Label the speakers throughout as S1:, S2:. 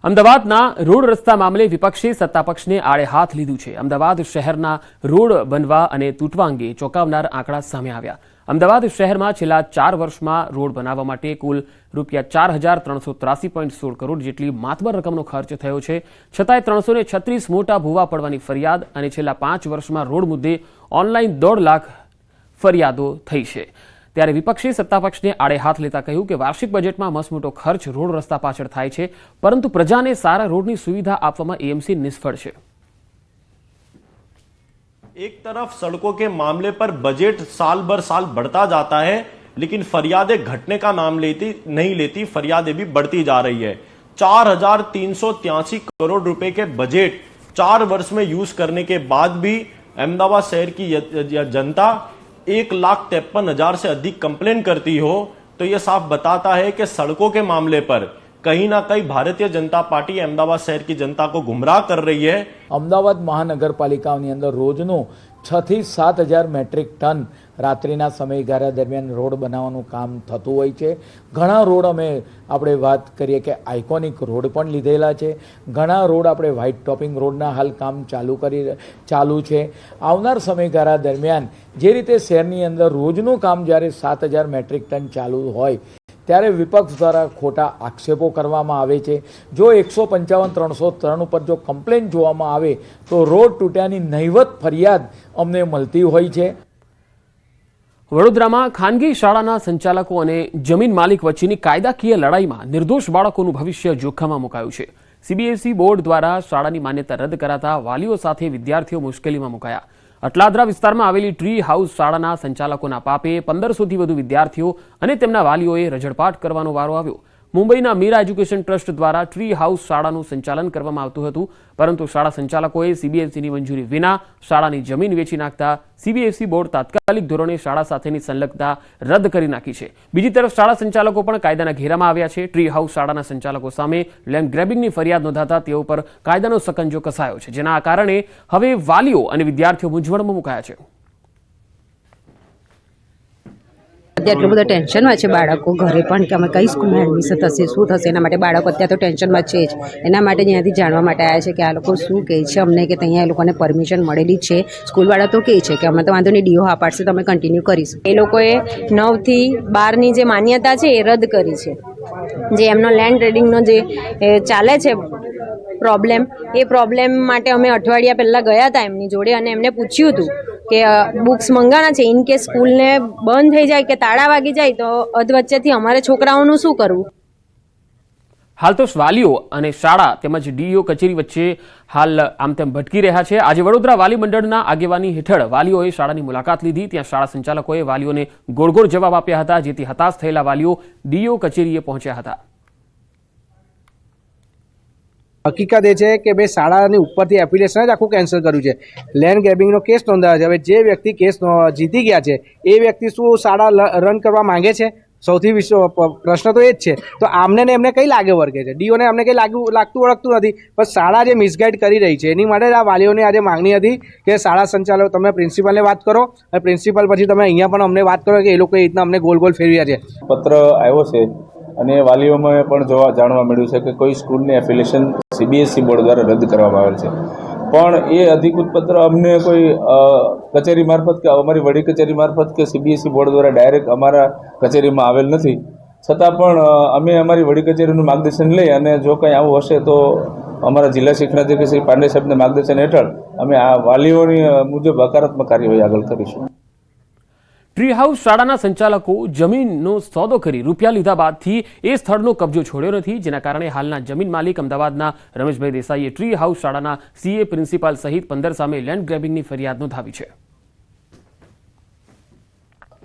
S1: અમદાવાદના રોડ રસ્તા મામલે વિપક્ષે સત્તાપક્ષને આડે હાથ લીધું છે। અમદાવાદ શહેરના રોડ બનવા અને તૂટવા અંગે ચોંકાવનાર આંકડા સામે આવ્યા। અમદાવાદ શહેરમાં છેલ્લા 4 વર્ષમાં રોડ બનાવવા માટે કુલ ₹4,383.16 કરોડ જેટલી માતબર રકમનો ખર્ચ થયો છે। છતાંય 336 મોટા ભૂવા પડવાની ફરિયાદ અને છેલ્લા 5 વર્ષમાં રોડ મુદ્દે ઓનલાઈન 1.5 લાખ ફરિયાદો થઈ છે। ત્યારે વિપક્ષે સત્તાપક્ષને આડે હાથ લેતા કહ્યું કે વાર્ષિક બજેટમાં મસમોટો ખર્ચ રોડ રસ્તા પાછળ થાય છે, પરંતુ પ્રજાને સારા રોડની સુવિધા આપવામાં એએમસી નિષ્ફળ છે।
S2: एक तरफ सड़कों के मामले पर बजट साल भर साल बढ़ता जाता है, लेकिन फरियादें घटने का नाम नहीं लेती, फरियादें भी बढ़ती जा रही है। 4,383 करोड़ रुपए के बजट 4 वर्ष में यूज करने के बाद भी अहमदाबाद शहर की जनता 1,53,000 से अधिक कंप्लेन करती हो, तो यह साफ बताता है कि सड़कों के मामले पर कहीं ना कहीं भारतीय जनता पार्टी अहमदाबाद शहर की जनता को गुमराह कर रही है।
S3: अमदावाद महानगरपालिकाओनी अंदर रोजनो 6 થી 7,000 મેટ્રિક ટન રાત્રિના સમયગાળા દરમિયાન રોડ બનાવવાનું કામ થતું હોય છે। ઘણા રોડ અમે આપણે વાત કરીએ કે આઇકોનિક રોડ પણ લીધેલા છે, ઘણા રોડ આપણે વ્હાઇટ ટોપિંગ રોડના હાલ કામ ચાલુ છે। આવનાર સમયગાળા દરમિયાન જે રીતે શહેરની અંદર રોજનું કામ જ્યારે 7,000 મેટ્રિક ટન ચાલુ હોય ત્યારે વિપક્ષ દ્વારા ખોટા આક્ષેપો કરવામાં આવે છે। જો 155-303 ઉપર જો કમ્પ્લેન જોવામાં આવે તો રોડ તૂટ્યાની નહીવત ફરિયાદ અમને મળતી હોય છે।
S1: વડોદરામાં ખાનગી શાળાના સંચાલકો અને જમીન માલિક વચ્ચેની કાયદાકીય લડાઈમાં નિર્દોષ બાળકોનું ભવિષ્ય જોખમમાં મુકાયું છે। સીબીએસઈ બોર્ડ દ્વારા શાળાની માન્યતા રદ કરાતા વાલીઓ સાથે વિદ્યાર્થીઓ મુશ્કેલીમાં મુકાયા। અટલાદરા વિસ્તારમાં આવેલી ટ્રી હાઉસ શાળાના સંચાલકોના પાપે 1500થી વધુ વિદ્યાર્થીઓ અને તેમના વાલીઓએ રજળપાટ કરવાનો વારો આવ્યો। મુંબઈના મીરા એજ્યુકેશન ટ્રસ્ટ દ્વારા ટ્રી હાઉસ શાળાનું સંચાલન કરવામાં આવતું હતું, પરંતુ શાળા સંચાલકોએ સીબીએસઈની મંજૂરી વિના શાળાની જમીન વેચી નાખતા સીબીએસઈ બોર્ડ તાત્કાલિક ધોરણે શાળા સાથેની સંલગ્નતા રદ કરી નાખી છે। બીજી તરફ શાળા સંચાલકો પણ કાયદાના ઘેરામાં આવ્યા છે। ટ્રી હાઉસ શાળાના સંચાલકો સામે લેન્ડ ગ્રેબિંગની ફરિયાદ નોંધાતા તેઓ પર કાયદાનો સકંજો કસાયો છે, જેના કારણે હવે વાલીઓ અને વિદ્યાર્થીઓ મૂંઝવણમાં મુકાયા છે।
S4: એટલું બધું ટેન્શનમાં છે બાળકો ઘરે પણ કે અમે કઈ સ્કૂલમાં એડમિશન થશે, શું થશે, એના માટે બાળકો અત્યારે તો ટેન્શનમાં છે જ। એના માટે ત્યાંથી જાણવા માટે આવ્યા છે કે આ લોકો શું કહે છે અમને, કે અહીંયા એ લોકોને પરમિશન મળેલી છે। સ્કૂલવાળા તો કહે છે કે અમે તો વાંધો નહીં, ડીઓ હા પાડશે તો અમે કન્ટિન્યુ કરીશું। એ લોકોએ 9 થી 12ની જે માન્યતા છે એ રદ કરી છે। જે એમનો લેન્ડ ટ્રેડિંગનો જે ચાલે છે પ્રોબ્લેમ, એ પ્રોબ્લેમ માટે અમે અઠવાડિયા પહેલાં ગયા હતા એમની જોડે અને એમને પૂછ્યું હતું કે બુક્સ મંગાના છે, ઇન કેસ સ્કૂલને બંધ થઈ જાય કે તાળા વાગી જાય તો અધવચ્ચેથી અમારે છોકરાઓનું શું કરવું।
S1: હાલ તો વાલીઓ અને શાળા તેમજ ડીઈઓ કચેરી વચ્ચે હાલ આમ તેમ ભટકી રહ્યા છે। આજે વડોદરા વાલી મંડળના આગેવાની હેઠળ વાલીઓએ શાળાની મુલાકાત લીધી। ત્યાં શાળા સંચાલકોએ વાલીઓને ગોળ ગોળ જવાબ આપ્યા હતા, જેથી હતાશ થયેલા વાલીઓ ડીઈઓ કચેરીએ પહોંચ્યા હતા।
S5: હકીકત એ છે કે ભાઈ શાળાની ઉપરથી એપ્લિકેશન જ આખું કેન્સલ કર્યું છે। લેન્ડ ગ્રેબિંગનો કેસ નોંધાયો છે। હવે જે વ્યક્તિ કેસ જીતી ગયા છે એ વ્યક્તિ શું શાળા રન કરવા માંગે છે? સૌથી પ્રશ્ન તો એ જ છે। તો આમને ને એમને કઈ લાગે વર્ગે છે? ડીઓને અમને કંઈ લાગતું ઓળખતું નથી, પણ શાળા જે મિસગાઈડ કરી રહી છે એની માટે આ વાલીઓની આજે માંગણી હતી કે શાળા સંચાલકો તમે પ્રિન્સિપાલને વાત કરો અને પ્રિન્સિપાલ પછી તમે અહીંયા પણ અમને વાત કરો કે એ લોકો એ રીતના અમને ગોલ ગોલ ફેરવ્યા છે।
S6: પત્ર આવ્યો છે અને વાલીઓમાં પણ જાણવા મળ્યું છે કે કોઈ સ્કૂલની એફિલિએશન સીબીએસઈ બોર્ડ દ્વારા રદ કરવામાં આવેલ છે, પણ એ અધિકૃત પત્ર અમને કોઈ કચેરી મારફત કે અમારી વડી કચેરી મારફત કે સીબીએસઈ બોર્ડ દ્વારા ડાયરેક્ટ અમારા કચેરીમાં આવેલ નથી। છતાં પણ અમે અમારી વડી કચેરીનું માર્ગદર્શન લઈ અને જો કંઈ આવું હશે તો અમારા જિલ્લા શિક્ષણાધિકારી શ્રી પાંડે સાહેબના માર્ગદર્શન હેઠળ અમે આ વાલીઓની મુજબ હકારાત્મક કાર્યવાહી આગળ કરીશું।
S1: ટ્રી હાઉસ શાળાના સંચાલકો જમીનનો સોદો કરી રૂપિયા લીધા બાદથી એ સ્થળનો કબજો છોડ્યો નથી, જેના કારણે હાલના જમીન માલિક અમદાવાદના રમેશભાઈ દેસાઈએ ટ્રી હાઉસ શાળાના સીએ પ્રિન્સિપાલ સહિત 15 સામે લેન્ડ ગ્રેબિંગની ફરિયાદ નોંધાવી છે।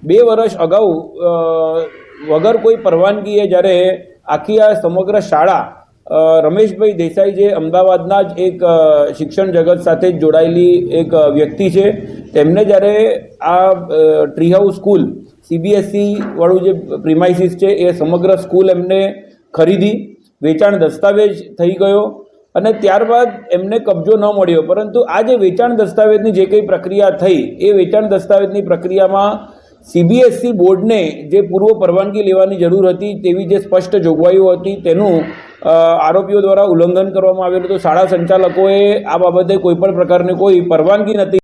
S7: 2 વર્ષ અગાઉ વગર કોઈ પરવાનગીએ જ્યારે આખી આ સમગ્ર શાળા રમેશભાઈ દેસાઈ જે અમદાવાદના જ એક શિક્ષણ જગત સાથે જોડાયેલી એક વ્યક્તિ છે, તેમને જ્યારે આ ટ્રી હાઉસ સ્કૂલ સીબીએસઈ વાળું જે પ્રિમાઇસીસ છે એ સમગ્ર સ્કૂલ એમને ખરીદી, વેચાણ દસ્તાવેજ થઈ ગયો અને ત્યારબાદ એમને કબજો ન મળ્યો, પરંતુ આ જે વેચાણ દસ્તાવેજની જે કંઈ પ્રક્રિયા થઈ એ વેચાણ દસ્તાવેજની પ્રક્રિયામાં સીબીએસઈ બોર્ડને જે પૂર્વ પરવાનગી લેવાની જરૂર હતી તેવી જે સ્પષ્ટ જોગવાઈઓ હતી તેનું આરોપીઓ દ્વારા ઉલ્લંઘન કરવામાં આવેલું હતું. શાળા સંચાલકોએ આ બાબતે કોઈ પણ પ્રકારની કોઈ પરવાનગી નથી